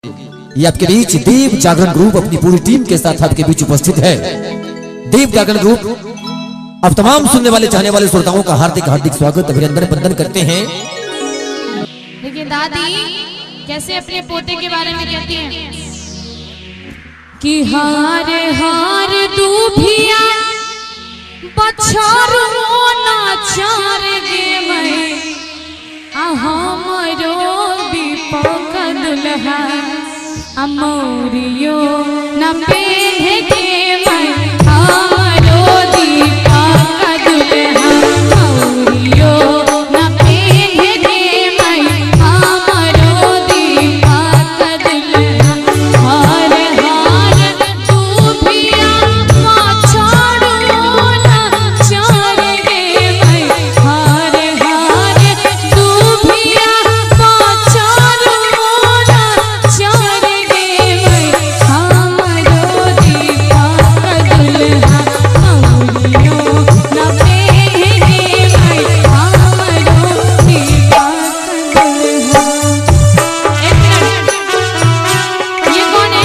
ये आपके बीच देव जागरण ग्रुप अपनी पूरी टीम के साथ आपके बीच उपस्थित है। देव जागरण ग्रुप अब तमाम सुनने वाले चाहने वाले श्रोताओं का हार्दिक हार्दिक स्वागत अभिनंदन वंदन करते हैं। देखिए दादी कैसे अपने पोते के बारे में कहती हैं कि हार हार दूभिया बछार मोना चार गे मैं हमरो दीपक दुल्हा अमोरियो न पेहे के मैं हमरो दीपक दुल्हा अमोरियो न पेहे के मैं हमरो दीपक दुल्हा हार हार दूभिया बछार मोना चार गे मैं हार हार दूभिया बछार मोना चार गे मैं हमरो दीपक दुल्हा अमोरियो न पेहे गे मैं हमरो दीपक दुल्हा। एक मिनट, ये कौन है?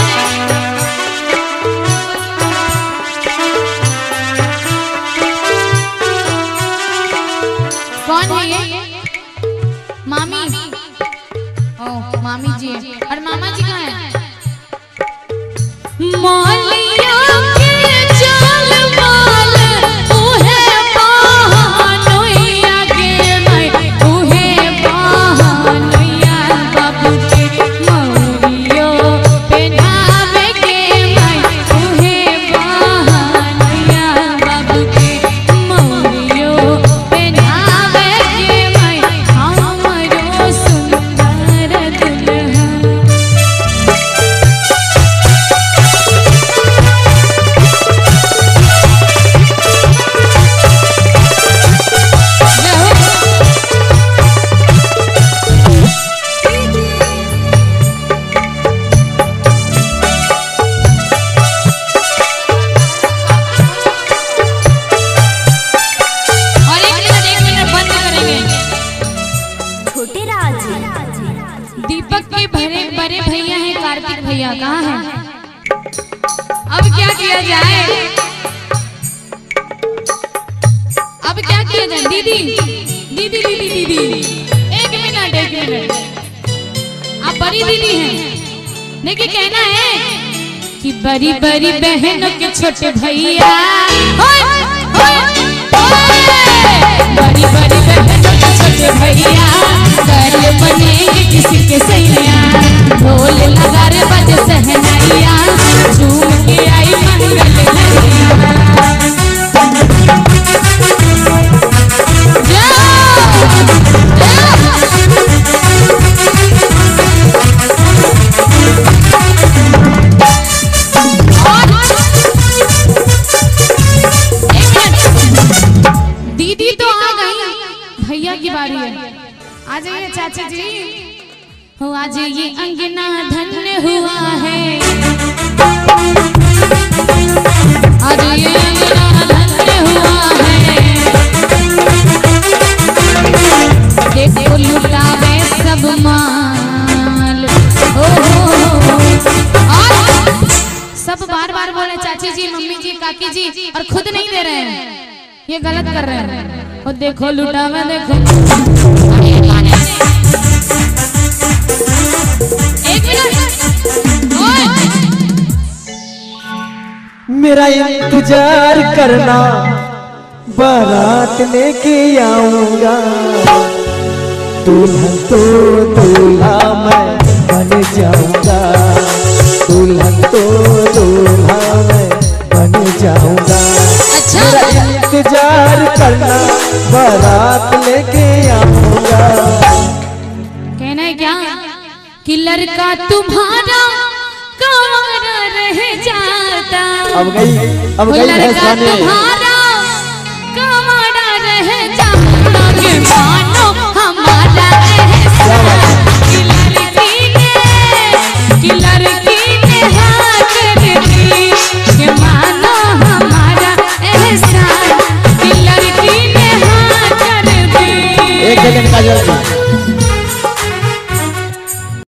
कौन है ये? मामी। ओ मामी जी है। और मामा जी कहाँ हैं? मालिया के जाल माल उहे बहानोइया गे मैं उहे बहानोइया बाबू के मौरियो पहनावे के मैं उहे बहानोइया बाबू के मौरियो पहनावे के मैं हमरो सुंदर दुल्हा। और एक मिनट बंद करेंगे। छोटे राज दीपक के बड़े बड़े भैया हैं कार्तिक भैया, कहाँ हैं? अब क्या किया जाए? अब क्या किया जाए? दीदी दीदी दीदी दीदी एक मिनट आप बड़ी दीदी हैं, देखिए कहना है कि बड़ी बड़ी बहनों के छोटे भैया होय, होय, होय। बड़ी बड़ी बहनों के छोटे भैया कल बनेंगे किसी के सैया ढोल लगा रे बज सहनाइया झूम के आई मंगल घरिया। दीदी तो आ गई, भैया की बारी है। आ जाइए चाचा जी। हो आज ये अंगना धन्य हुआ है, आज ये अंगना धन्य हुआ है। देखो लुटावे सब माल और सब बार बार बोले चाची जी मम्मी जी काकी जी और खुद नहीं दे रहे हैं, ये गलत कर रहे हैं। और देखो लुटावे देखो। एक मिनट ओए। मेरा इंतजार करना बारात लेके आऊंगा, दुल्हन तो दूल्हा मैं बन जाऊंगा, दुल्हन तो दूल्हा मैं बन जाऊंगा। मेरा इंतजार करना बारात लेके आऊंगा। कहना है क्या कि लड़का तुम्हारा कवारा रह जाता, अब गई लड़का तुम्हारा कवारा रह जाता के मानो हमारा एहसास